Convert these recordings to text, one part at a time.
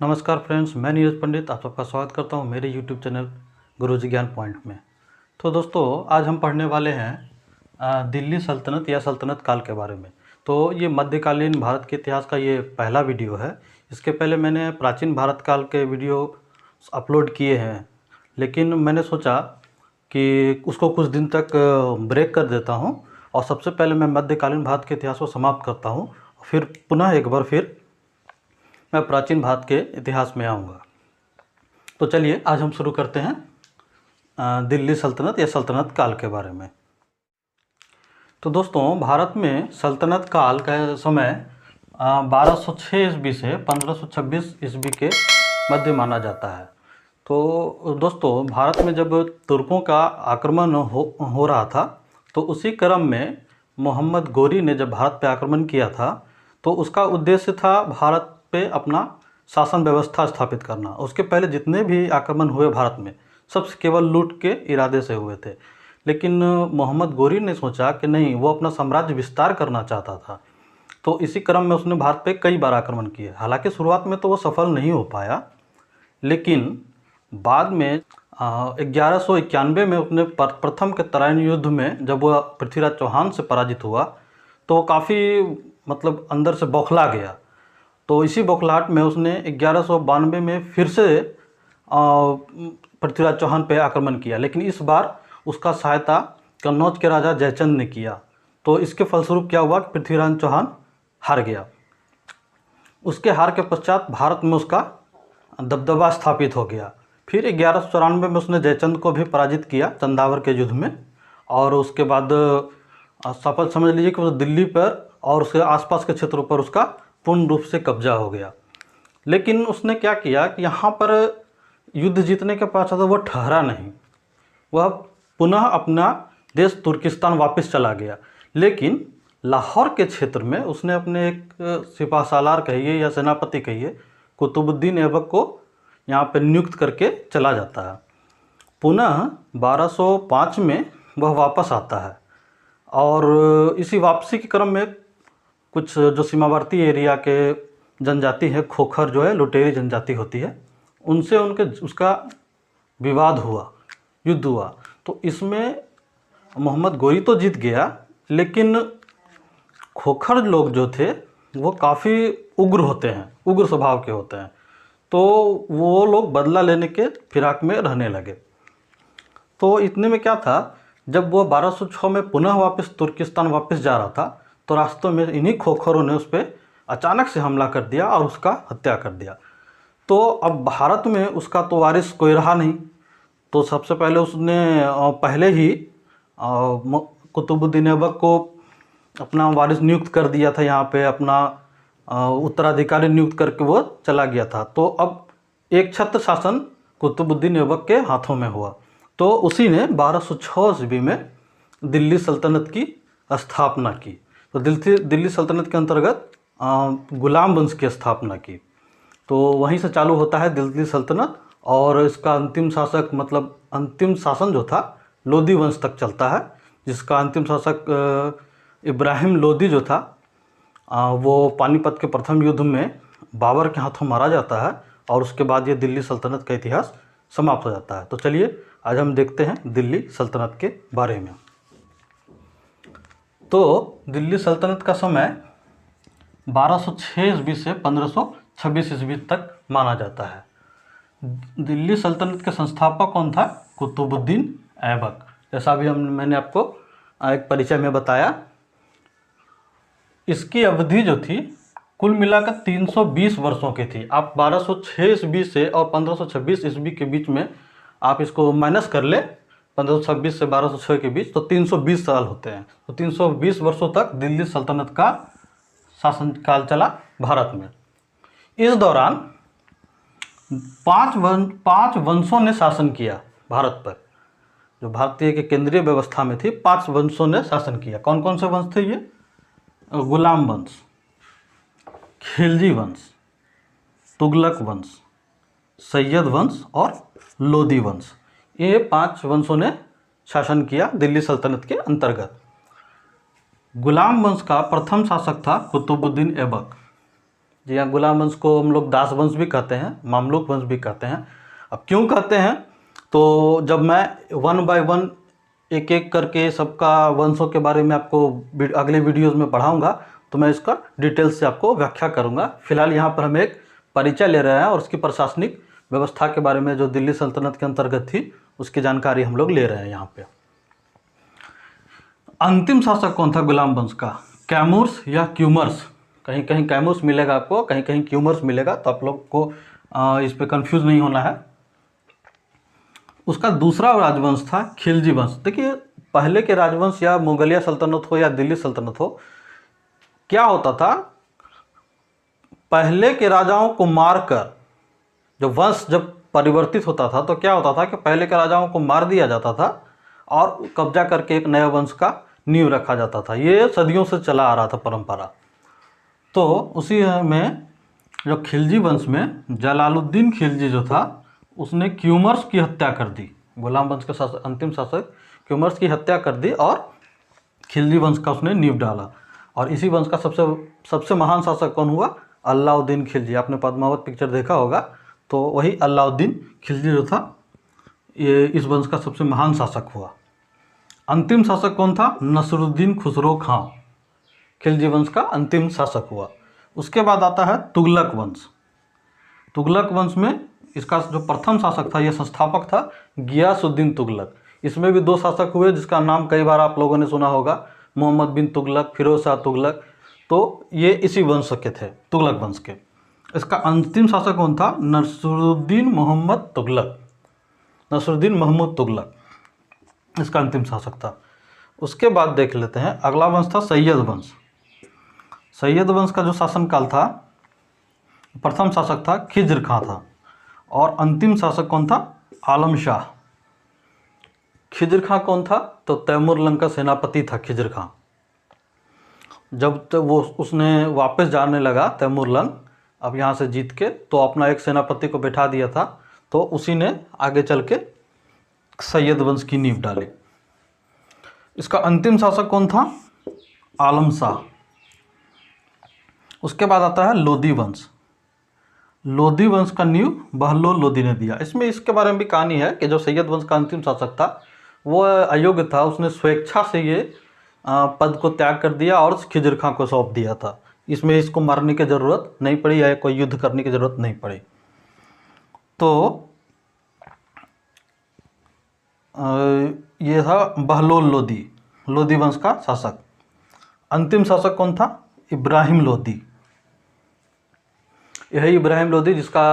नमस्कार फ्रेंड्स, मैं नीरज पंडित आप सबका स्वागत करता हूं मेरे यूट्यूब चैनल गुरुजी ज्ञान पॉइंट में। तो दोस्तों, आज हम पढ़ने वाले हैं दिल्ली सल्तनत या सल्तनत काल के बारे में। तो ये मध्यकालीन भारत के इतिहास का ये पहला वीडियो है। इसके पहले मैंने प्राचीन भारत काल के वीडियो अपलोड किए हैं, लेकिन मैंने सोचा कि उसको कुछ दिन तक ब्रेक कर देता हूँ और सबसे पहले मैं मध्यकालीन भारत के इतिहास को समाप्त करता हूँ, फिर पुनः एक बार फिर मैं प्राचीन भारत के इतिहास में आऊँगा। तो चलिए आज हम शुरू करते हैं दिल्ली सल्तनत या सल्तनत काल के बारे में। तो दोस्तों, भारत में सल्तनत काल का समय 1206 ईस्वी से 1526 ईस्वी के मध्य माना जाता है। तो दोस्तों, भारत में जब तुर्कों का आक्रमण हो रहा था, तो उसी क्रम में मोहम्मद गोरी ने जब भारत पर आक्रमण किया था, तो उसका उद्देश्य था भारत पे अपना शासन व्यवस्था स्थापित करना। उसके पहले जितने भी आक्रमण हुए भारत में, सब केवल लूट के इरादे से हुए थे। लेकिन मोहम्मद गोरी ने सोचा कि नहीं, वो अपना साम्राज्य विस्तार करना चाहता था। तो इसी क्रम में उसने भारत पे कई बार आक्रमण किए। हालांकि शुरुआत में तो वो सफल नहीं हो पाया, लेकिन बाद में 1191 में उसने प्रथम के तराइन युद्ध में जब वह पृथ्वीराज चौहान से पराजित हुआ, तो वो काफ़ी अंदर से बौखला गया। तो इसी बौखलाहट में उसने 1192 में फिर से पृथ्वीराज चौहान पे आक्रमण किया, लेकिन इस बार उसका सहायता कन्नौज के राजा जयचंद ने किया। तो इसके फलस्वरूप क्या हुआ कि पृथ्वीराज चौहान हार गया। उसके हार के पश्चात भारत में उसका दबदबा स्थापित हो गया। फिर 1194 में उसने जयचंद को भी पराजित किया चंदावर के युद्ध में, और उसके बाद सफल समझ लीजिए कि वो दिल्ली पर और उसके आसपास के क्षेत्रों पर उसका पूर्ण रूप से कब्जा हो गया। लेकिन उसने क्या किया कि यहाँ पर युद्ध जीतने के पश्चात वह ठहरा नहीं, वह पुनः अपना देश तुर्किस्तान वापस चला गया। लेकिन लाहौर के क्षेत्र में उसने अपने एक सिपाहसालार कहिए या सेनापति कहिए, कुतुबुद्दीन ऐबक को यहाँ पर नियुक्त करके चला जाता है। पुनः 1205 में वह वापस आता है, और इसी वापसी के क्रम में कुछ जो सीमावर्ती एरिया के जनजाति है, खोखर जो है लुटेरी जनजाति होती है, उनसे उसका विवाद हुआ, युद्ध हुआ। तो इसमें मोहम्मद गोरी तो जीत गया, लेकिन खोखर लोग जो थे वो काफ़ी उग्र होते हैं, उग्र स्वभाव के होते हैं। तो वो लोग बदला लेने के फिराक में रहने लगे। तो इतने में क्या था, जब वो 1206 में पुनः वापस तुर्किस्तान वापस जा रहा था, तो रास्तों में इन्हीं खोखरों ने उस पर अचानक से हमला कर दिया और उसका हत्या कर दिया। तो अब भारत में उसका तो वारिस कोई रहा नहीं। तो सबसे पहले उसने पहले ही कुतुबुद्दीन ऐबक को अपना वारिस नियुक्त कर दिया था, यहाँ पे अपना उत्तराधिकारी नियुक्त करके वो चला गया था। तो अब एक छत्र शासन कुतुबुद्दीन ऐबक के हाथों में हुआ। तो उसी ने 1206 ईस्वी में दिल्ली सल्तनत की स्थापना की। तो दिल्ली सल्तनत के अंतर्गत गुलाम वंश की स्थापना की। तो वहीं से चालू होता है दिल्ली सल्तनत, और इसका अंतिम शासक अंतिम शासन जो था लोदी वंश तक चलता है, जिसका अंतिम शासक इब्राहिम लोदी जो था, वो पानीपत के प्रथम युद्ध में बाबर के हाथों मारा जाता है, और उसके बाद ये दिल्ली सल्तनत का इतिहास समाप्त हो जाता है। तो चलिए आज हम देखते हैं दिल्ली सल्तनत के बारे में। तो दिल्ली सल्तनत का समय 1206 ईस्वी से 1526 ईस्वी तक माना जाता है। दिल्ली सल्तनत के संस्थापक कौन था? कुतुबुद्दीन ऐबक। जैसा भी मैंने आपको एक परिचय में बताया। इसकी अवधि जो थी कुल मिलाकर 320 वर्षों की थी। आप 1206 ईस्वी से और 1526 ईस्वी के बीच में आप इसको माइनस कर ले, 1526 से 1206 के बीच, तो 320 साल होते हैं। तो 320 वर्षों तक दिल्ली सल्तनत का शासनकाल चला भारत में। इस दौरान पांच वंशों ने शासन किया भारत पर। जो भारतीय के केंद्रीय व्यवस्था में थी, 5 वंशों ने शासन किया। कौन कौन से वंश थे ये? गुलाम वंश, खिलजी वंश, तुगलक वंश, सैयद वंश और लोदी वंश। ये 5 वंशों ने शासन किया दिल्ली सल्तनत के अंतर्गत। गुलाम वंश का प्रथम शासक था कुतुबुद्दीन ऐबक। जी हाँ, गुलाम वंश को हम लोग दास वंश भी कहते हैं, मामलुक वंश भी कहते हैं। अब क्यों कहते हैं, तो जब मैं वन बाय वन एक एक करके सबका वंशों के बारे में आपको अगले वीडियोज़ में पढ़ाऊँगा, तो मैं इसका डिटेल से आपको व्याख्या करूँगा। फिलहाल यहाँ पर हम एक परिचय ले रहे हैं और उसकी प्रशासनिक व्यवस्था के बारे में जो दिल्ली सल्तनत के अंतर्गत थी उसकी जानकारी हम लोग ले रहे हैं यहाँ पे। अंतिम शासक कौन था गुलाम वंश का, कैमूर्स या क्यूमर्स? कहीं कहीं कैमूर्स मिलेगा आपको, कहीं कहीं क्यूमर्स मिलेगा, तो आप लोग को इस पे कंफ्यूज नहीं होना है। उसका दूसरा राजवंश था खिलजी वंश। देखिए, पहले के राजवंश या मुगलिया सल्तनत हो या दिल्ली सल्तनत हो, क्या होता था, पहले के राजाओं को मारकर जो वंश जब परिवर्तित होता था तो क्या होता था कि पहले के राजाओं को मार दिया जाता था और कब्जा करके एक नया वंश का नींव रखा जाता था। ये सदियों से चला आ रहा था परंपरा। तो उसी में जो खिलजी वंश में जलालुद्दीन खिलजी जो था, उसने क्यूमर्स की हत्या कर दी। गुलाम वंश का अंतिम शासक क्यूमर्स की हत्या कर दी और खिलजी वंश का उसने नींव डाला। और इसी वंश का सबसे महान शासक कौन हुआ, अलाउद्दीन खिलजी। आपने पद्मावत पिक्चर देखा होगा, तो वही अलाउद्दीन खिलजी जो था, ये इस वंश का सबसे महान शासक हुआ। अंतिम शासक कौन था, नसरुद्दीन खुसरो खां, खिलजी वंश का अंतिम शासक हुआ। उसके बाद आता है तुगलक वंश। तुगलक वंश में इसका जो प्रथम शासक था, यह संस्थापक था गियासुद्दीन तुगलक। इसमें भी दो शासक हुए जिसका नाम कई बार आप लोगों ने सुना होगा, मोहम्मद बिन तुगलक, फिरोज शाह तुगलक। तो ये इसी वंश के थे, तुगलक वंश के। इसका अंतिम शासक कौन था, नसरुद्दीन मोहम्मद तुगलक, नसरुद्दीन महमूद तुगलक इसका अंतिम शासक था। उसके बाद देख लेते हैं, अगला वंश था सैयद वंश। सैयद वंश का जो शासनकाल था, प्रथम शासक था खिज्र खां था और अंतिम शासक कौन था, आलम शाह। खिज्र खां कौन था, तो तैमूर लंग का सेनापति था खिज्र खां। जब तो वो उसने वापस जाने लगा तैमूर लंग, अब यहाँ से जीत के, तो अपना एक सेनापति को बैठा दिया था, तो उसी ने आगे चल के सैयद वंश की नींव डाली। इसका अंतिम शासक कौन था, आलम शाह। उसके बाद आता है लोदी वंश। लोदी वंश का नींव बहलोल लोदी ने दिया। इसमें इसके बारे में भी कहानी है कि जो सैयद वंश का अंतिम शासक था वो अयोग्य था, उसने स्वेच्छा से ये पद को त्याग कर दिया और खिज्र खां को सौंप दिया था। इसमें इसको मारने की ज़रूरत नहीं पड़ी या कोई युद्ध करने की ज़रूरत नहीं पड़ी। तो ये था बहलोल लोदी, लोदी वंश का शासक। अंतिम शासक कौन था, इब्राहिम लोदी। यही इब्राहिम लोदी जिसका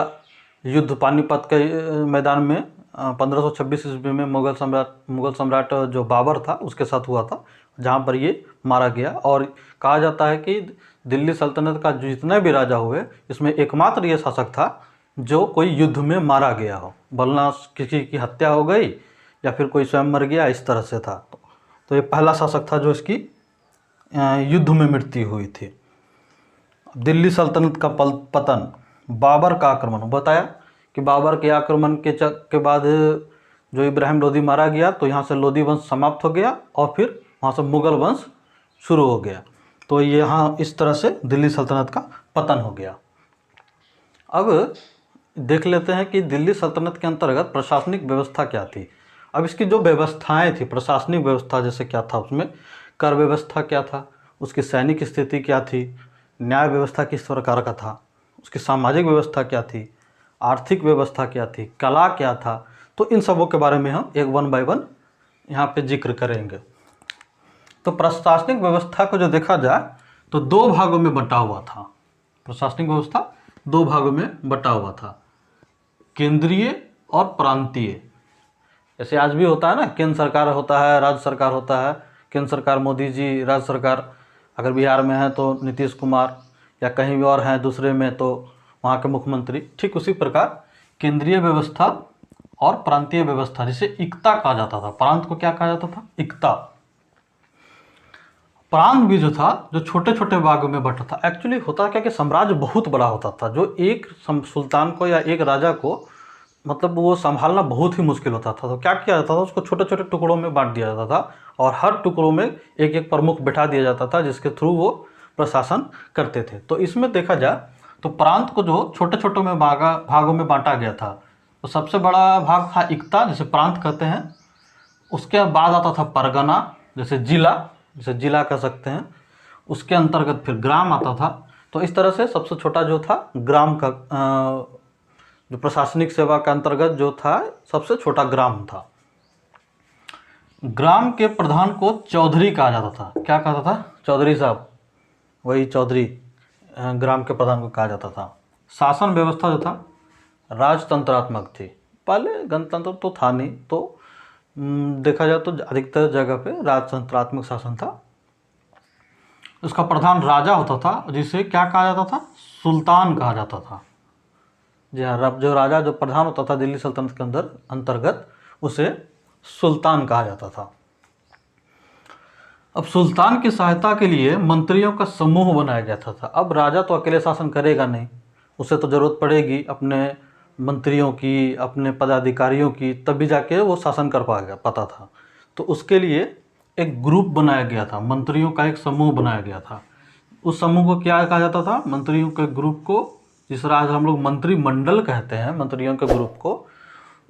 युद्ध पानीपत के मैदान में 1526 ईस्वी में मुगल सम्राट जो बाबर था उसके साथ हुआ था, जहाँ पर ये मारा गया। और कहा जाता है कि दिल्ली सल्तनत का जितने भी राजा हुए, इसमें एकमात्र ये शासक था जो कोई युद्ध में मारा गया हो, वरना किसी की हत्या हो गई या फिर कोई स्वयं मर गया, इस तरह से था। तो ये पहला शासक था जो इसकी युद्ध में मृत्यु हुई थी। दिल्ली सल्तनत का पतन, बाबर का आक्रमण। बताया कि बाबर के आक्रमण के बाद जो इब्राहिम लोदी मारा गया, तो यहाँ से लोदी वंश समाप्त हो गया और फिर वहाँ से मुगल वंश शुरू हो गया। तो यहाँ इस तरह से दिल्ली सल्तनत का पतन हो गया। अब देख लेते हैं कि दिल्ली सल्तनत के अंतर्गत प्रशासनिक व्यवस्था क्या थी। अब इसकी जो व्यवस्थाएं थी, प्रशासनिक व्यवस्था जैसे क्या था, उसमें कर व्यवस्था क्या था, उसकी सैनिक स्थिति क्या थी, न्याय व्यवस्था किस प्रकार का था, उसकी सामाजिक व्यवस्था क्या थी, आर्थिक व्यवस्था क्या थी, कला क्या था। तो इन सबों के बारे में हम एक वन बाय वन यहाँ पे जिक्र करेंगे। तो प्रशासनिक व्यवस्था को जो देखा जाए तो दो भागों में बटा हुआ था। प्रशासनिक व्यवस्था दो भागों में बटा हुआ था, केंद्रीय और प्रांतीय। जैसे आज भी होता है ना, केंद्र सरकार होता है, राज्य सरकार होता है। केंद्र सरकार मोदी जी, राज्य सरकार अगर बिहार में है तो नीतीश कुमार, या कहीं भी और हैं दूसरे में तो वहाँ के मुख्यमंत्री। ठीक उसी प्रकार केंद्रीय व्यवस्था और प्रांतीय व्यवस्था, जिसे इक्ता कहा जाता था। प्रांत को क्या कहा जाता था, इक्ता। प्रांत भी जो था, जो छोटे छोटे भागों में बटा था। एक्चुअली होता क्या कि साम्राज्य बहुत बड़ा होता था, जो एक सुल्तान को या एक राजा को मतलब वो संभालना बहुत ही मुश्किल होता था। तो क्या किया जाता था, उसको छोटे छोटे टुकड़ों में बांट दिया जाता था और हर टुकड़ों में एक एक प्रमुख बैठा दिया जाता था, जिसके थ्रू वो प्रशासन करते थे। तो इसमें देखा जाए तो प्रांत को जो छोटे छोटे में भागों में बांटा गया था। तो सबसे बड़ा भाग था इक्ता, जिसे प्रांत कहते हैं। उसके बाद आता था परगना, जैसे जिला कह सकते हैं। उसके अंतर्गत फिर ग्राम आता था। तो इस तरह से सबसे छोटा जो था ग्राम का, जो प्रशासनिक सेवा के अंतर्गत जो था सबसे छोटा ग्राम था। ग्राम के प्रधान को चौधरी कहा जाता था। क्या कहता था? चौधरी साहब, वही चौधरी ग्राम के प्रधान को कहा जाता था। शासन व्यवस्था जो था राजतंत्रात्मक थी। पहले गणतंत्र तो था नहीं, तो देखा जाए तो अधिकतर जगह पे राजतंत्रात्मक शासन था। उसका प्रधान राजा होता था, जिसे क्या कहा जाता था? सुल्तान कहा जाता था। जी हाँ, जो राजा जो प्रधान होता था दिल्ली सल्तनत के अंतर्गत, उसे सुल्तान कहा जाता था। अब सुल्तान की सहायता के लिए मंत्रियों का समूह बनाया जाता था। अब राजा तो अकेले शासन करेगा नहीं, उसे तो ज़रूरत पड़ेगी अपने मंत्रियों की, अपने पदाधिकारियों की, तभी जाके वो शासन कर पाता था। तो उसके लिए एक ग्रुप बनाया गया था, मंत्रियों का एक समूह बनाया गया था। उस समूह को क्या कहा जाता था? मंत्रियों के ग्रुप को, जिस आज हम लोग मंत्रिमंडल कहते हैं, मंत्रियों के ग्रुप को,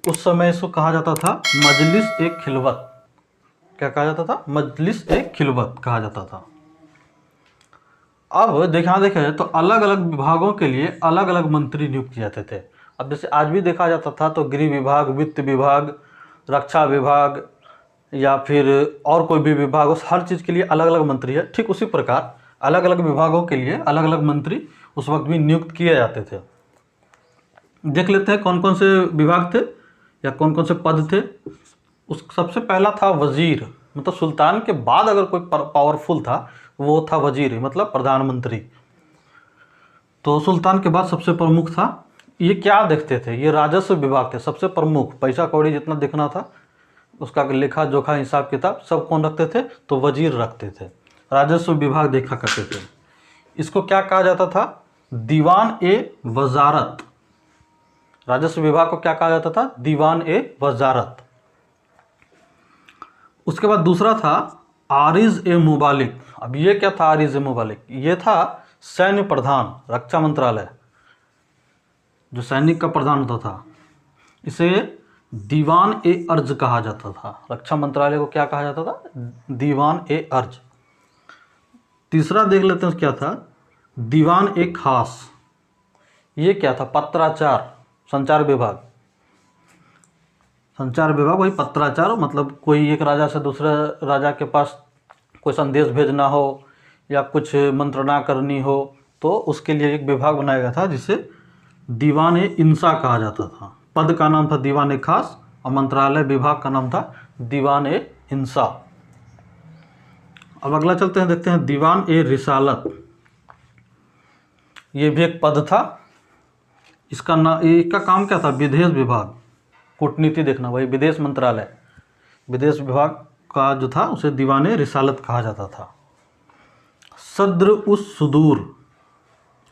उस समय इसको कहा जाता था मजलिस ए खिलवत। क्या कहा जाता था? मजलिस ए खिलवत कहा जाता था। अब देखा जाए तो अलग अलग विभागों के लिए अलग अलग मंत्री नियुक्त किए जाते थे। अब जैसे आज भी देखा जाता था तो गृह विभाग, वित्त विभाग, रक्षा विभाग या फिर और कोई भी विभाग, उस हर चीज़ के लिए अलग अलग मंत्री है। ठीक उसी प्रकार अलग अलग विभागों के लिए अलग अलग मंत्री उस वक्त भी नियुक्त किए जाते थे। देख लेते हैं कौन कौन से विभाग थे या कौन कौन से पद थे। उस सबसे पहला था वजीर, मतलब सुल्तान के बाद अगर कोई पावरफुल था वो था वजीर, मतलब प्रधानमंत्री। तो सुल्तान के बाद सबसे प्रमुख था। ये क्या देखते थे? ये राजस्व विभाग थे सबसे प्रमुख। पैसा कौड़ी जितना देखना था, उसका लेखा जोखा हिसाब किताब सब कौन रखते थे? तो वजीर रखते थे। राजस्व विभाग देखा करते थे। इसको क्या कहा जाता था? दीवान ए वजारत। राजस्व विभाग को क्या कहा जाता था? दीवान ए वजारत। उसके बाद दूसरा था आरिज ए मुबालिक। अब ये क्या था आरिज ए मुबालिक? ये था सैन्य प्रधान, रक्षा मंत्रालय, जो सैनिक का प्रधान होता था। इसे दीवान ए अर्ज कहा जाता था। रक्षा मंत्रालय को क्या कहा जाता था? दीवान ए अर्ज। तीसरा देख लेते हैं क्या था? दीवान ए खास। ये क्या था? पत्राचार, संचार विभाग। संचार विभाग वही पत्राचार, मतलब कोई एक राजा से दूसरे राजा के पास कोई संदेश भेजना हो या कुछ मंत्रणा करनी हो, तो उसके लिए एक विभाग बनाया गया था जिसे दीवान ए इंसा कहा जाता था। पद का नाम था दीवान ए खास और मंत्रालय विभाग का नाम था दीवान ए इंसा। अब अगला चलते हैं, देखते हैं दीवान ए रिसालत। ये भी एक पद था। इसका काम क्या था? विदेश विभाग, कूटनीति देखना, वही विदेश मंत्रालय, विदेश विभाग का जो था उसे दीवान ए रिसालत कहा जाता था। सद्र उस सुदूर,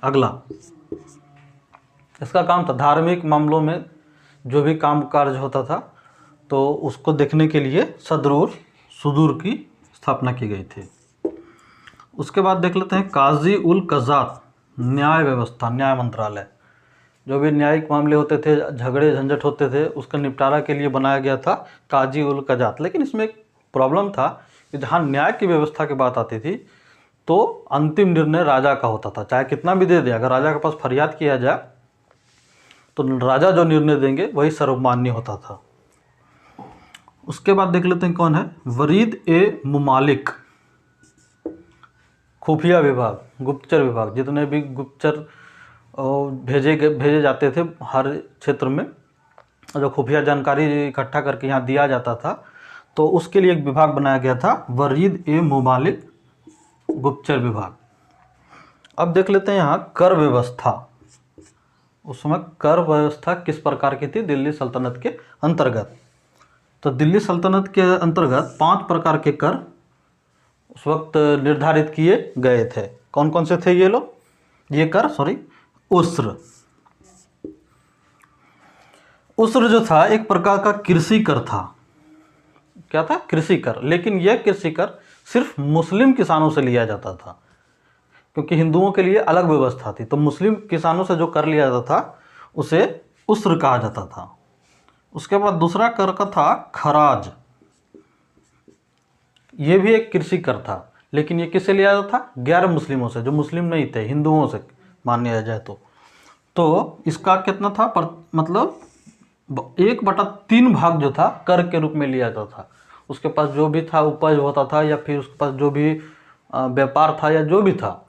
अगला इसका काम था धार्मिक मामलों में जो भी काम कार्य होता था तो उसको देखने के लिए सद्र उस सुदूर की स्थापना की गई थी। उसके बाद देख लेते हैं काजी उल कज़ात, न्याय व्यवस्था, न्याय मंत्रालय। जो भी न्यायिक मामले होते थे, झगड़े झंझट होते थे, उसका निपटारा के लिए बनाया गया था काजी उल कज़ात। लेकिन इसमें एक प्रॉब्लम था कि जहाँ न्याय की व्यवस्था की बात आती थी तो अंतिम निर्णय राजा का होता था, चाहे कितना भी दे दे। अगर राजा के पास फरियाद किया जाए तो राजा जो निर्णय देंगे वही सर्वमान्य होता था। उसके बाद देख लेते हैं कौन है? वरीद ए मुमालिक, खुफिया विभाग, गुप्तचर विभाग। जितने भी गुप्तचर भेजे जाते थे हर क्षेत्र में, जो खुफिया जानकारी इकट्ठा करके यहाँ दिया जाता था, तो उसके लिए एक विभाग बनाया गया था वरीद ए मुमालिक, गुप्तचर विभाग। अब देख लेते हैं यहाँ कर व्यवस्था। उस समय कर व्यवस्था किस प्रकार की थी दिल्ली सल्तनत के अंतर्गत? तो दिल्ली सल्तनत के अंतर्गत 5 प्रकार के कर उस वक्त निर्धारित किए गए थे। कौन कौन से थे ये लोग? ये कर उस्र जो था एक प्रकार का कृषि कर था। क्या था? कृषि कर। लेकिन यह कृषि कर सिर्फ मुस्लिम किसानों से लिया जाता था, क्योंकि हिंदुओं के लिए अलग व्यवस्था थी। तो मुस्लिम किसानों से जो कर लिया जाता था उसे उस्र कहा जाता था। उसके बाद दूसरा कर का था खराज। ये भी एक कृषि कर था, लेकिन ये किससे लिया जाता था? गैर मुस्लिमों से, जो मुस्लिम नहीं थे, हिंदुओं से माना जाए तो इसका कितना था मतलब 1/3 भाग जो था कर के रूप में लिया जाता था। उसके पास जो भी था उपज होता था, या फिर उसके पास जो भी व्यापार था या जो भी था,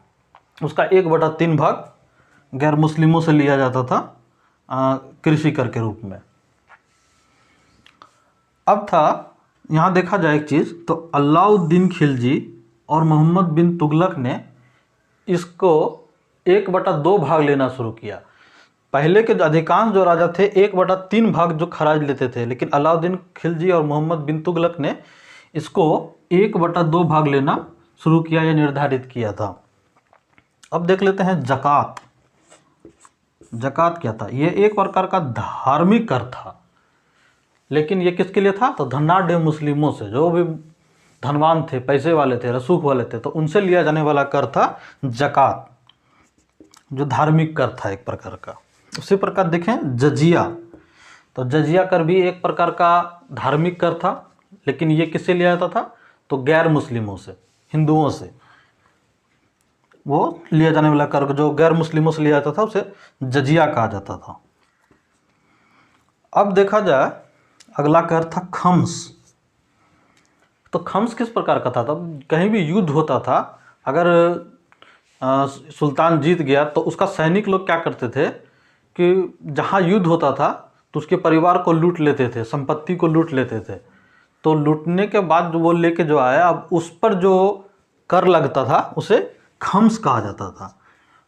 उसका 1/3 भाग गैर मुस्लिमों से लिया जाता था कृषि कर के रूप में। अब था यहाँ देखा जाए एक चीज़, तो अलाउद्दीन खिलजी और मोहम्मद बिन तुगलक ने इसको 1/2 भाग लेना शुरू किया। पहले के अधिकांश जो राजा थे 1/3 भाग जो खराज लेते थे, लेकिन अलाउद्दीन खिलजी और मोहम्मद बिन तुगलक ने इसको 1/2 भाग लेना शुरू किया या निर्धारित किया था। अब देख लेते हैं ज़कात। ज़कात क्या था? ये एक प्रकार का धार्मिक कर था, लेकिन ये किसके लिए था? तो धनाढ़ मुस्लिमों से, जो भी धनवान थे, पैसे वाले थे, रसूख वाले थे, तो उनसे लिया जाने वाला कर था ज़कात, जो धार्मिक कर था एक प्रकार का। उसी प्रकार देखें जजिया, तो जजिया कर भी एक प्रकार का धार्मिक कर था, लेकिन ये किससे लिया जाता था? तो गैर मुस्लिमों से, हिंदुओं से वो लिया जाने वाला कर जो गैर मुस्लिमों से लिया जाता था उसे जजिया कहा जाता था। अब देखा जाए अगला कर था खम्स। तो खम्स किस प्रकार का था? तब कहीं भी युद्ध होता था, अगर सुल्तान जीत गया तो उसका सैनिक लोग क्या करते थे कि जहाँ युद्ध होता था तो उसके परिवार को लूट लेते थे, संपत्ति को लूट लेते थे। तो लूटने के बाद जो वो लेके जो आया, अब उस पर जो कर लगता था उसे खम्स कहा जाता था।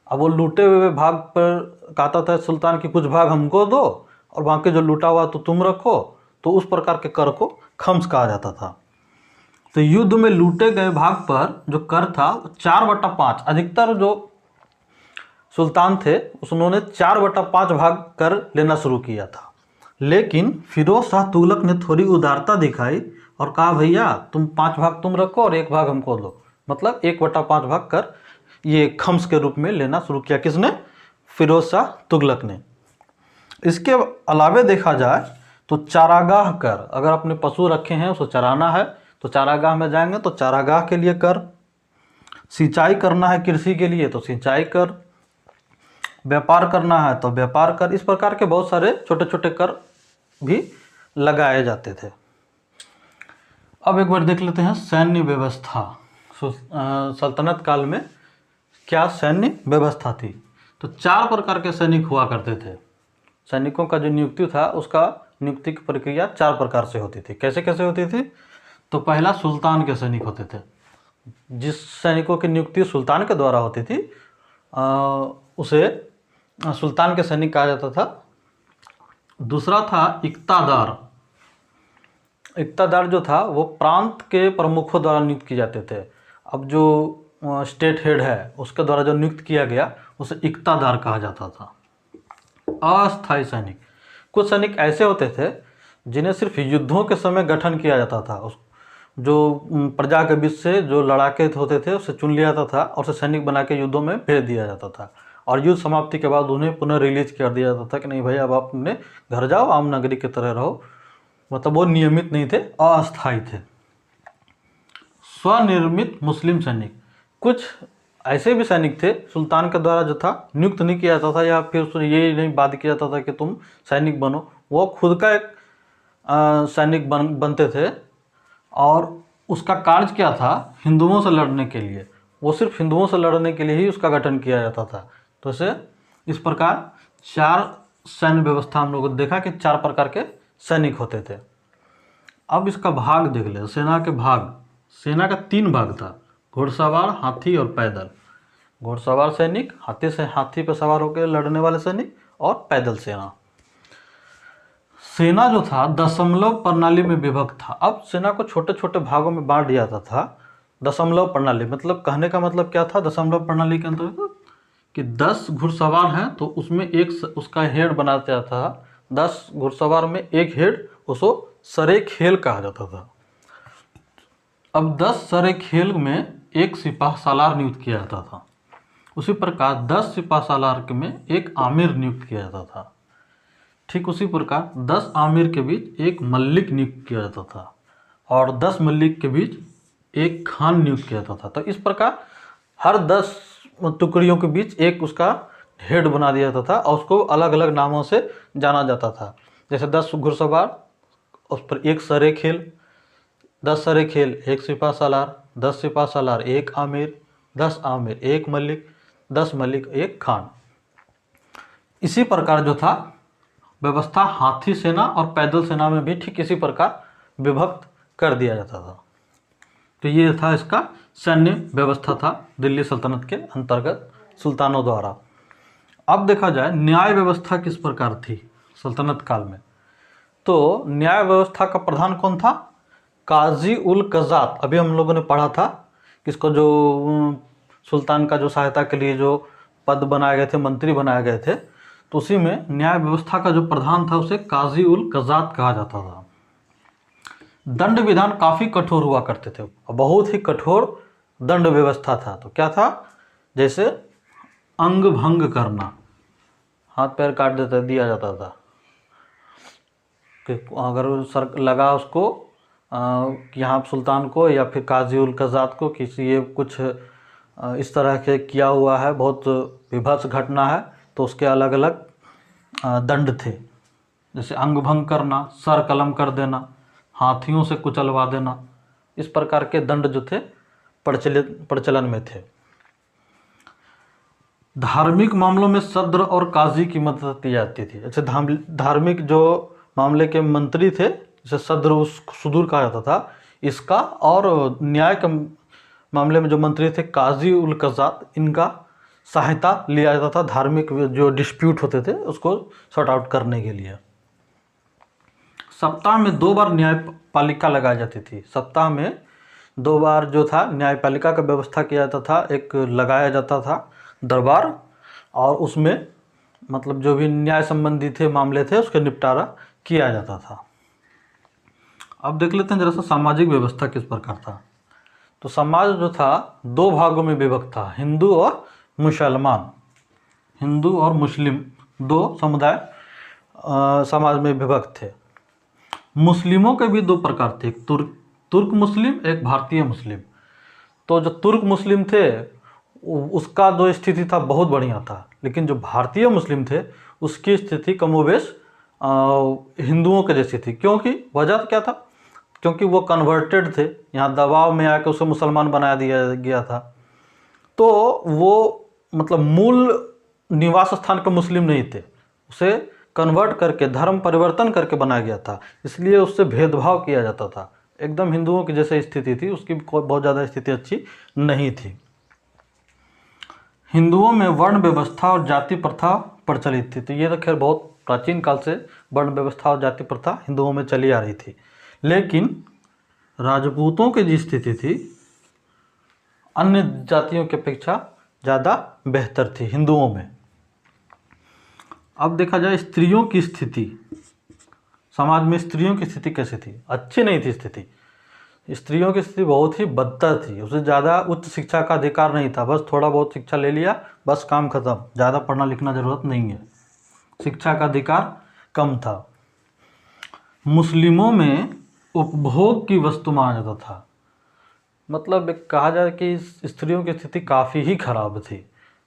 अब वो लूटे हुए भाग पर कहता था सुल्तान की कुछ भाग हमको दो और बाकी जो लूटा हुआ तो तुम रखो, तो उस प्रकार के कर को खम्स कहा जाता था। तो युद्ध में लूटे गए भाग पर जो कर था 4/5, अधिकतर जो सुल्तान थे उन्होंने 4/5 भाग कर लेना शुरू किया था। लेकिन फिरोज शाह तुगलक ने थोड़ी उदारता दिखाई और कहा भैया तुम 5 भाग तुम रखो और 1 भाग हमको दो, मतलब 1/5 भाग कर ये खम्स के रूप में लेना शुरू किया। किसने? फिरोज शाह तुगलक ने। इसके अलावे देखा जाए तो चारागाह कर, अगर अपने पशु रखे हैं उसको चराना है तो चारागाह में जाएंगे तो चारागाह के लिए कर, सिंचाई करना है कृषि के लिए तो सिंचाई कर, व्यापार करना है तो व्यापार कर, इस प्रकार के बहुत सारे छोटे छोटे कर भी लगाए जाते थे। अब एक बार देख लेते हैं सैन्य व्यवस्था। सल्तनत काल में क्या सैन्य व्यवस्था थी? तो 4 प्रकार के सैनिक हुआ करते थे। सैनिकों का जो नियुक्ति था उसका नियुक्ति की प्रक्रिया 4 प्रकार से होती थी। कैसे कैसे होती थी? तो पहला सुल्तान के सैनिक होते थे, जिस सैनिकों की नियुक्ति सुल्तान के द्वारा होती थी उसे सुल्तान के सैनिक कहा जाता था। दूसरा था इक्तादार। इक्तादार जो था वो प्रांत के प्रमुखों द्वारा नियुक्त किए जाते थे। अब जो स्टेट हेड है उसके द्वारा जो नियुक्त किया गया उसे इक्तादार कहा जाता था। अस्थायी सैनिक, कुछ सैनिक ऐसे होते थे जिन्हें सिर्फ युद्धों के समय गठन किया जाता था। जो प्रजा के बीच से जो लड़ाके होते थे उसे चुन लिया जाता था और उसे सैनिक बना के युद्धों में भेज दिया जाता था, और युद्ध समाप्ति के बाद उन्हें पुनः रिलीज कर दिया जाता था कि नहीं भाई अब आप अपने घर जाओ, आम नागरिक की तरह रहो। मतलब वो नियमित नहीं थे, अस्थायी थे। स्वनिर्मित मुस्लिम सैनिक, कुछ ऐसे भी सैनिक थे सुल्तान के द्वारा जो था नियुक्त नहीं किया जाता था या फिर उसने ये नहीं बात किया जाता था कि तुम सैनिक बनो, वो खुद का एक सैनिक बनते थे और उसका कार्य क्या था? हिंदुओं से लड़ने के लिए, वो सिर्फ हिंदुओं से लड़ने के लिए ही उसका गठन किया जाता था। तो इसे इस प्रकार 4 सैन्य व्यवस्था हम लोगों ने देखा कि 4 प्रकार के सैनिक होते थे। अब इसका भाग देख ले, सेना के भाग। सेना का 3 भाग था, घुड़सवार, हाथी और पैदल। घुड़सवार सैनिक, हाथी पर सवार होकर लड़ने वाले सैनिक, और पैदल सेना। सेना जो था दशमलव प्रणाली में विभक्त था। अब सेना को छोटे छोटे भागों में बांट दिया जाता था। दशमलव प्रणाली मतलब कहने का मतलब क्या था? दशमलव प्रणाली के अंतर्गत कि 10 घुड़सवार हैं तो उसमें एक उसका हेड बनाया जाता था। 10 घुड़सवार में एक हेड, उसको सरेखेल कहा जाता था। अब 10 सरेखेल में एक सिपाह सालार नियुक्त किया जाता था। उसी प्रकार 10 सिपा सालार में एक आमिर नियुक्त किया जाता था। ठीक उसी प्रकार 10 आमिर के बीच एक मल्लिक नियुक्त किया जाता था और 10 मल्लिक के बीच एक खान नियुक्त किया जाता था। तो इस प्रकार हर 10 टुकड़ियों के बीच एक उसका हेड बना दिया जाता था और उसको अलग अलग नामों से जाना जाता था। जैसे 10 घुड़सवार, उस पर एक सरे खेल, 10 सरे खेल एक सिपा सालार, 10 सिपा सालार एक आमिर, 10 आमिर एक मल्लिक, 10 मल्लिक एक खान। इसी प्रकार जो था व्यवस्था हाथी सेना और पैदल सेना में भी ठीक इसी प्रकार विभक्त कर दिया जाता था। तो ये था इसका सैन्य व्यवस्था था दिल्ली सल्तनत के अंतर्गत सुल्तानों द्वारा। अब देखा जाए न्याय व्यवस्था किस प्रकार थी सल्तनत काल में। तो न्याय व्यवस्था का प्रधान कौन था? काजी उल कज़ात। अभी हम लोगों ने पढ़ा था किसको, जो सुल्तान का जो सहायता के लिए जो पद बनाए गए थे, मंत्री बनाए गए थे, तो उसी में न्याय व्यवस्था का जो प्रधान था उसे काजी उल कज़ात कहा जाता था। दंड विधान काफ़ी कठोर हुआ करते थे, बहुत ही कठोर दंड व्यवस्था था। तो क्या था? जैसे अंग भंग करना, हाथ पैर काट देता दिया जाता था कि अगर सर लगा उसको कि यहाँ सुल्तान को या फिर काजी उल कज़ात को किसी ये कुछ इस तरह के किया हुआ है, बहुत विभत्स घटना है, तो उसके अलग अलग दंड थे। जैसे अंग भंग करना, सर कलम कर देना, हाथियों से कुचलवा देना, इस प्रकार के दंड जो थे प्रचलन में थे। धार्मिक मामलों में सद्र और काजी की मदद दी जाती थी। अच्छा, धार्मिक जो मामले के मंत्री थे, जैसे सद्र उस सुदूर कहा जाता था इसका, और न्याय के मामले में जो मंत्री थे काजी उल कज़ात, इनका सहायता लिया जाता था धार्मिक जो डिस्प्यूट होते थे उसको सॉर्ट आउट करने के लिए। सप्ताह में 2 बार न्यायपालिका लगाई जाती थी। सप्ताह में 2 बार जो था न्यायपालिका का व्यवस्था किया जाता था। एक लगाया जाता था दरबार, और उसमें मतलब जो भी न्याय संबंधी थे मामले थे उसके निपटारा किया जाता था। अब देख लेते हैं जरा सा सामाजिक व्यवस्था किस प्रकार था। तो समाज जो था 2 भागों में विभक्त था, हिंदू और मुसलमान। हिंदू और मुस्लिम 2 समुदाय समाज में विभक्त थे। मुस्लिमों के भी 2 प्रकार थे, एक तुर्क मुस्लिम, एक भारतीय मुस्लिम। तो जो तुर्क मुस्लिम थे उसका जो स्थिति था बहुत बढ़िया था, लेकिन जो भारतीय मुस्लिम थे उसकी स्थिति कमोबेश हिंदुओं के जैसी थी। क्योंकि वजह क्या था? क्योंकि वो कन्वर्टेड थे, यहाँ दबाव में आकर उसे मुसलमान बना दिया गया था। तो वो मतलब मूल निवास स्थान के मुस्लिम नहीं थे, उसे कन्वर्ट करके धर्म परिवर्तन करके बनाया गया था, इसलिए उससे भेदभाव किया जाता था। एकदम हिंदुओं की जैसे स्थिति थी, उसकी बहुत ज़्यादा स्थिति अच्छी नहीं थी। हिंदुओं में वर्ण व्यवस्था और जाति प्रथा प्रचलित थी। तो ये तो खैर बहुत प्राचीन काल से वर्ण व्यवस्था और जाति प्रथा हिंदुओं में चली आ रही थी, लेकिन राजपूतों की जो स्थिति थी अन्य जातियों की अपेक्षा ज़्यादा बेहतर थी हिंदुओं में। अब देखा जाए स्त्रियों की स्थिति, समाज में स्त्रियों की स्थिति कैसी थी? अच्छी नहीं थी स्थिति। स्त्रियों की स्थिति बहुत ही बदतर थी। उसे ज़्यादा उच्च शिक्षा का अधिकार नहीं था, बस थोड़ा बहुत शिक्षा ले लिया, बस काम खत्म, ज़्यादा पढ़ना लिखना ज़रूरत नहीं है, शिक्षा का अधिकार कम था। मुस्लिमों में उपभोग की वस्तु माना जाता था। मतलब कहा जाए कि स्त्रियों की स्थिति काफ़ी ही खराब थी,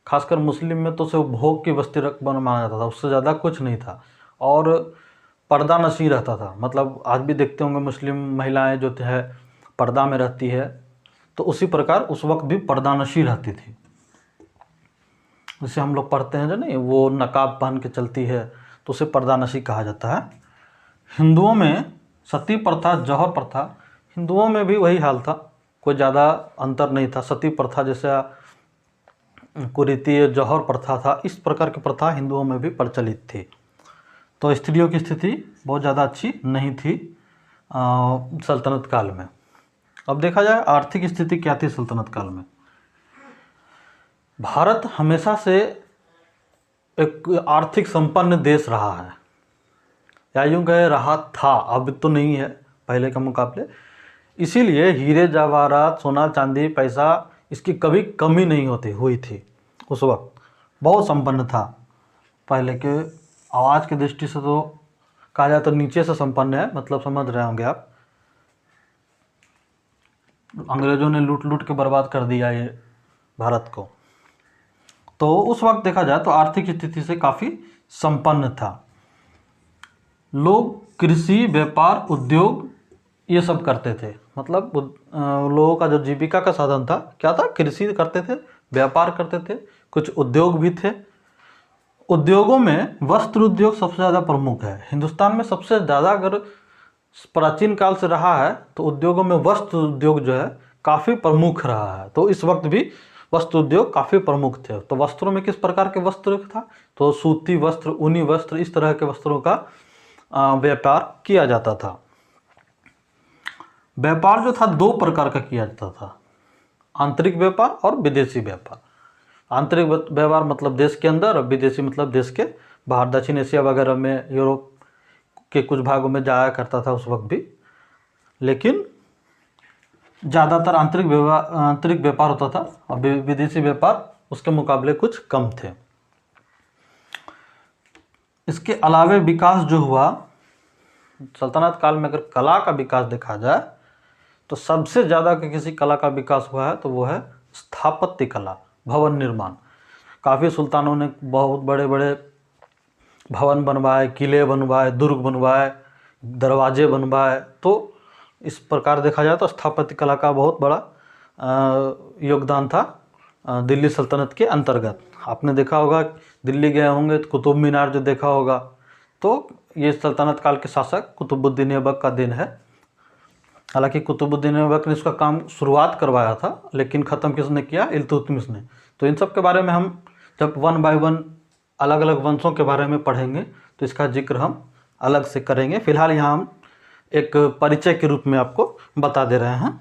खासकर मुस्लिम में तो उसे उपभोग की वस्तु माना जाता था, उससे ज़्यादा कुछ नहीं था। और पर्दा नशी रहता था, मतलब आज भी देखते होंगे मुस्लिम महिलाएं जो है पर्दा में रहती है, तो उसी प्रकार उस वक्त भी पर्दा नशी रहती थी। जैसे हम लोग पढ़ते हैं जो नहीं, वो नकाब पहन के चलती है, तो उसे पर्दा नशी कहा जाता है। हिंदुओं में सती प्रथा, जौहर प्रथा, हिंदुओं में भी वही हाल था, कोई ज़्यादा अंतर नहीं था। सती प्रथा जैसा कुरीति जौहर प्रथा था, इस प्रकार की प्रथा हिंदुओं में भी प्रचलित थी। तो स्त्रियों की स्थिति बहुत ज़्यादा अच्छी नहीं थी सल्तनत काल में। अब देखा जाए आर्थिक स्थिति क्या थी सल्तनत काल में। भारत हमेशा से एक आर्थिक संपन्न देश रहा है, या यूँ कहे रहा था, अब तो नहीं है पहले के मुकाबले। इसीलिए हीरे जवाहरात, सोना चांदी, पैसा, इसकी कभी कमी नहीं हुई थी। उस वक्त बहुत संपन्न था। पहले के आवाज़ की दृष्टि से तो कहा जाए तो नीचे से संपन्न है, मतलब समझ रहे होंगे आप। अंग्रेज़ों ने लूट लूट के बर्बाद कर दिया ये भारत को। तो उस वक्त देखा जाए तो आर्थिक स्थिति से काफ़ी संपन्न था। लोग कृषि, व्यापार, उद्योग ये सब करते थे। मतलब लोगों का जो जीविका का साधन था क्या था? कृषि करते थे, व्यापार करते थे, कुछ उद्योग भी थे। उद्योगों में वस्त्र उद्योग सबसे ज़्यादा प्रमुख है। हिंदुस्तान में सबसे ज़्यादा अगर प्राचीन काल से रहा है तो उद्योगों में वस्त्र उद्योग जो है काफ़ी प्रमुख रहा है। तो इस वक्त भी वस्त्र उद्योग काफ़ी प्रमुख थे। तो वस्त्रों में किस प्रकार के वस्त्र था? तो सूती वस्त्र, ऊनी वस्त्र, इस तरह के वस्त्रों का व्यापार किया जाता था। व्यापार जो था दो प्रकार का किया जाता था, आंतरिक व्यापार और विदेशी व्यापार। आंतरिक व्यापार मतलब देश के अंदर, और विदेशी मतलब देश के बाहर। दक्षिण एशिया वगैरह में, यूरोप के कुछ भागों में जाया करता था उस वक्त भी, लेकिन ज़्यादातर आंतरिक व्यापार होता था और विदेशी व्यापार उसके मुकाबले कुछ कम थे। इसके अलावे विकास जो हुआ सल्तनत काल में, अगर कला का विकास देखा जाए तो सबसे ज़्यादा किसी कला का विकास हुआ है तो वो है स्थापत्य कला, भवन निर्माण। काफ़ी सुल्तानों ने बहुत बड़े बड़े भवन बनवाए, किले बनवाए, दुर्ग बनवाए, दरवाजे बनवाए। तो इस प्रकार देखा जाए तो स्थापत्य कला का बहुत बड़ा योगदान था दिल्ली सल्तनत के अंतर्गत। आपने देखा होगा, दिल्ली गए होंगे तो कुतुब मीनार जो देखा होगा, तो ये सल्तनत काल के शासक कुतुबुद्दीन ऐबक का दिन है। हालांकि कुतुबुद्दीन ऐबक ने इसका काम शुरुआत करवाया था, लेकिन ख़त्म किसने किया? इल्तुतमिश ने। तो इन सब के बारे में हम जब वन बाय वन अलग अलग वंशों के बारे में पढ़ेंगे तो इसका जिक्र हम अलग से करेंगे। फिलहाल यहाँ हम एक परिचय के रूप में आपको बता दे रहे हैं।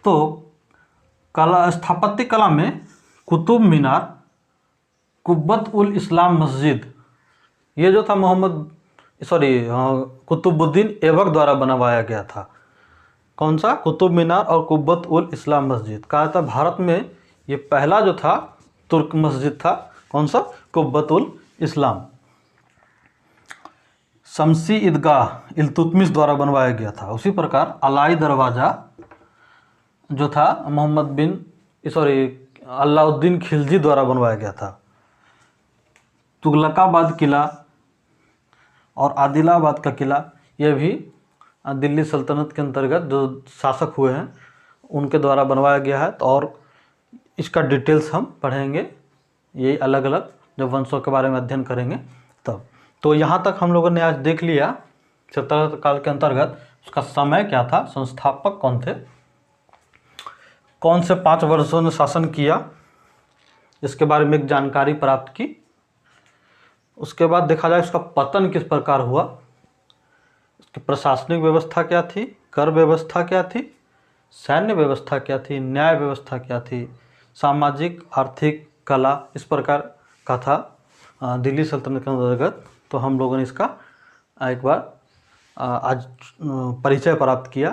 तो कला, स्थापत्य कला में कुतुब मीनार, कुब्बत उल इस्लाम मस्जिद, ये जो था कुतुबुद्दीन ऐबक द्वारा बनवाया गया था। कौन सा? कुतुब मीनार और कुब्बत उल इस्लाम मस्जिद। कहा था भारत में ये पहला जो था तुर्क मस्जिद था। कौन सा? कुब्बत उल इस्लाम। शमसी ईदगाह इल्तुतमिश द्वारा बनवाया गया था। उसी प्रकार अलाई दरवाज़ा जो था अलाउद्दीन खिलजी द्वारा बनवाया गया था। तुगलकाबाद किला और आदिलाबाद का किला, ये भी दिल्ली सल्तनत के अंतर्गत जो शासक हुए हैं उनके द्वारा बनवाया गया है। और इसका डिटेल्स हम पढ़ेंगे, ये अलग अलग जब वंशों के बारे में अध्ययन करेंगे तब। तो यहाँ तक हम लोगों ने आज देख लिया सल्तनत काल के अंतर्गत उसका समय क्या था, संस्थापक कौन थे, कौन से 5 वर्षों ने शासन किया, इसके बारे में एक जानकारी प्राप्त की। उसके बाद देखा जाए उसका पतन किस प्रकार हुआ, उसकी प्रशासनिक व्यवस्था क्या थी, कर व्यवस्था क्या थी, सैन्य व्यवस्था क्या थी, न्याय व्यवस्था क्या थी, सामाजिक, आर्थिक, कला, इस प्रकार का था दिल्ली सल्तनत के अंतर्गत। तो हम लोगों ने इसका एक बार आज परिचय प्राप्त किया।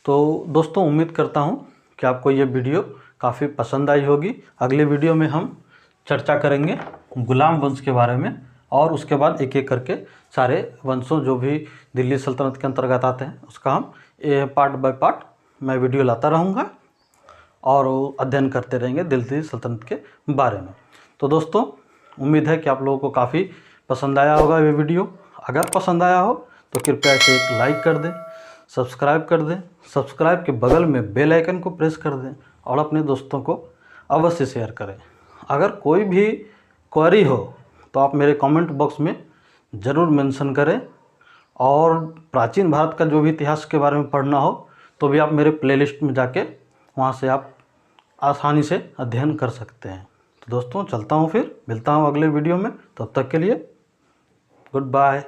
तो दोस्तों, उम्मीद करता हूँ कि आपको ये वीडियो काफ़ी पसंद आई होगी। अगले वीडियो में हम चर्चा करेंगे गुलाम वंश के बारे में, और उसके बाद एक एक करके सारे वंशों जो भी दिल्ली सल्तनत के अंतर्गत आते हैं उसका हम पार्ट बाय पार्ट मैं वीडियो लाता रहूँगा और अध्ययन करते रहेंगे दिल्ली सल्तनत के बारे में। तो दोस्तों, उम्मीद है कि आप लोगों को काफ़ी पसंद आया होगा ये वीडियो। अगर पसंद आया हो तो कृपया इसे एक लाइक कर दें, सब्सक्राइब कर दें, सब्सक्राइब के बगल में बेल आइकन को प्रेस कर दें और अपने दोस्तों को अवश्य शेयर करें। अगर कोई भी क्वेरी हो तो आप मेरे कमेंट बॉक्स में ज़रूर मेंशन करें, और प्राचीन भारत का जो भी इतिहास के बारे में पढ़ना हो तो भी आप मेरे प्लेलिस्ट में जाके वहाँ से आप आसानी से अध्ययन कर सकते हैं। तो दोस्तों, चलता हूँ, फिर मिलता हूँ अगले वीडियो में। तब तक के लिए गुड बाय।